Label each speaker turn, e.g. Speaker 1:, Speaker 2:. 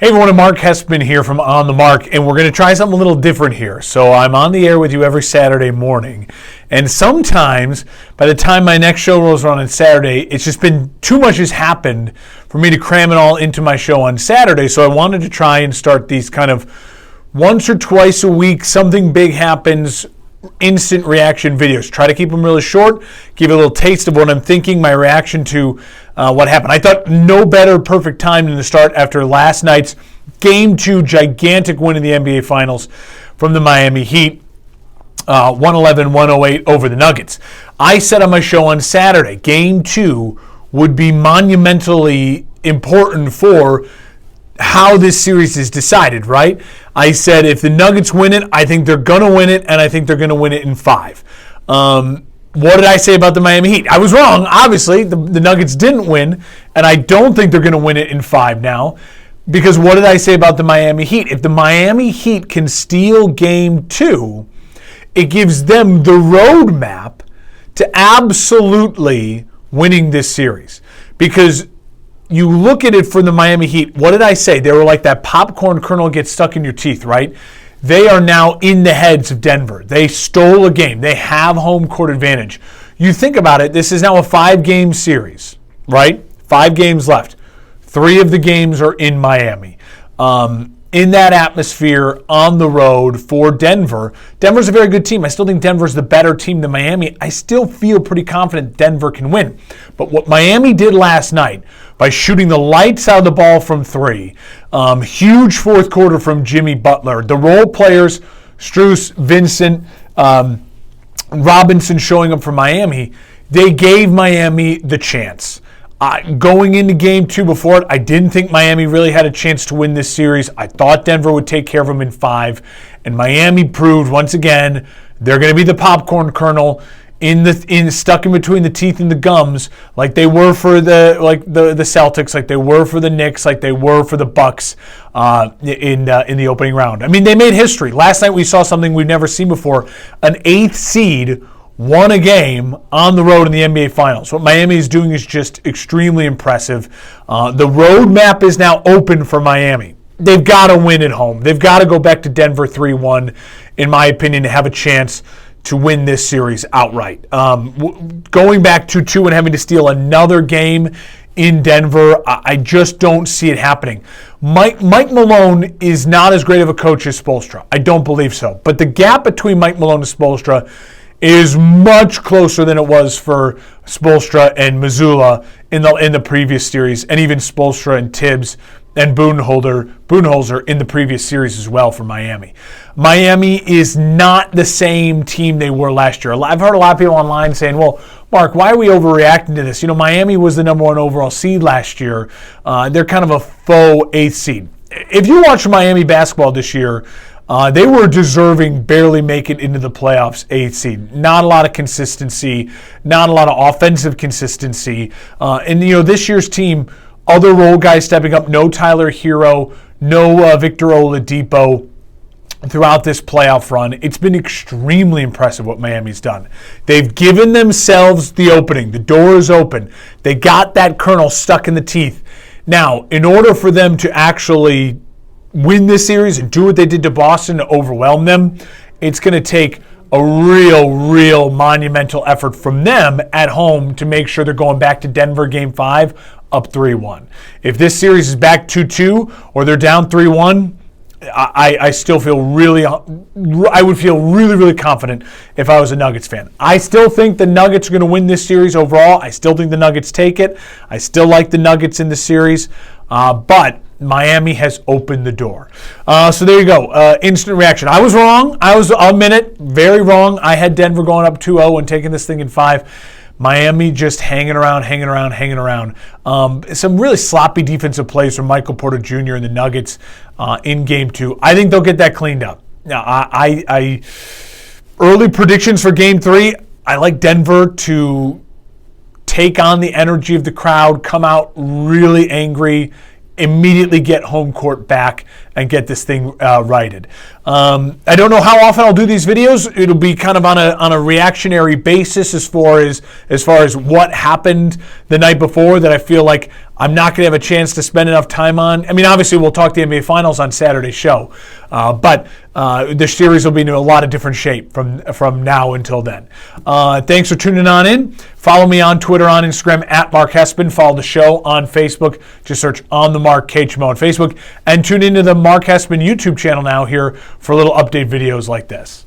Speaker 1: Hey everyone, Mark Hespman here from On the Mark, and we're going to try something a little different here. So I'm on the air with you every Saturday morning, and sometimes by the time my next show rolls around on Saturday, it's just been too much has happened for me to cram it all into my show on Saturday. So I wanted to try and start these kind of once or twice a week, something big happens, instant reaction videos. Try to keep them really short, give you a little taste of what I'm thinking, my reaction to what happened. I thought no better perfect time than to start after last night's Game 2 gigantic win in the NBA Finals from the Miami Heat, 111-108 over the Nuggets. I said on my show on Saturday, Game 2 would be monumentally important for how this series is decided, right? I said if the Nuggets win it, I think they're going to win it, and I think they're going to win it in 5. What did I say about the Miami Heat? I was wrong. Obviously, the Nuggets didn't win, and I don't think they're going to win it in 5 now. Because what did I say about the Miami Heat? If the Miami Heat can steal Game 2, it gives them the roadmap to absolutely winning this series. Because you look at it for the Miami Heat, what did I say? They were like that popcorn kernel gets stuck in your teeth, right? They are now in the heads of Denver. They stole a game. They have home court advantage. You think about it, this is now a 5-game series, right? 5 games left. 3 of the games are in Miami. In that atmosphere, on the road for Denver. Denver's a very good team. I still think Denver's the better team than Miami. I still feel pretty confident Denver can win. But what Miami did last night, by shooting the lights out of the ball from 3, huge fourth quarter from Jimmy Butler, the role players, Strus, Vincent, Robinson showing up for Miami, they gave Miami the chance. Going into Game 2 before it, I didn't think Miami really had a chance to win this series. I thought Denver would take care of them in 5, and Miami proved once again they're going to be the popcorn kernel stuck in between the teeth and the gums, like they were for the Celtics, like they were for the Knicks, like they were for the Bucks in the opening round. I mean, they made history. Last night we saw something we've never seen before: an 8th seed won a game on the road in the NBA Finals. What Miami is doing is just extremely impressive. The roadmap is now open for Miami. They've got to win at home. They've got to go back to Denver 3-1, in my opinion, to have a chance to win this series outright. Going back 2-2 and having to steal another game in Denver, I just don't see it happening. Mike Malone is not as great of a coach as Spoelstra. I don't believe so. But the gap between Mike Malone and Spoelstra is much closer than it was for Spoelstra and Mazzulla in the previous series, and even Spoelstra and Tibbs and Budenholzer in the previous series as well for Miami. Miami is not the same team they were last year. I've heard a lot of people online saying, well, Mark, why are we overreacting to this? You know, Miami was the number 1 overall seed last year. They're kind of a faux 8th seed. If you watch Miami basketball this year, they were deserving barely make it into the playoffs 8th seed. Not a lot of consistency, not a lot of offensive consistency. And, you know, this year's team, other role guys stepping up, no Tyler Hero, no Victor Oladipo throughout this playoff run. It's been extremely impressive what Miami's done. They've given themselves the opening. The door is open. They got that kernel stuck in the teeth. Now, in order for them to actually win this series and do what they did to Boston to overwhelm them, it's going to take a real monumental effort from them at home to make sure they're going back to Denver Game 5 up 3-1. If this series is back 2-2 or they're down 3-1, I still feel I would feel really confident if I was a Nuggets fan. I still think the Nuggets are going to win this series overall. I still think the Nuggets take it. I still like the Nuggets in the series, but Miami has opened the door. So there you go. Instant reaction. I was wrong. I'll admit it. Very wrong. I had Denver going up 2-0 and taking this thing in 5. Miami just hanging around. Some really sloppy defensive plays from Michael Porter Jr. and the Nuggets in Game 2. I think they'll get that cleaned up. Now, I early predictions for Game 3, I like Denver to take on the energy of the crowd, come out really angry, immediately get home court back and get this thing righted. I don't know how often I'll do these videos. It'll be kind of on a reactionary basis as far as what happened the night before, that I feel like I'm not going to have a chance to spend enough time on. I mean, obviously, we'll talk the NBA Finals on Saturday's show, but the series will be in a lot of different shape from now until then. Thanks for tuning on in. Follow me on Twitter, on Instagram, at Mark Hespin. Follow the show on Facebook. Just search On the Mark KHMO on Facebook. And tune into the Mark Hespin YouTube channel now here for little update videos like this.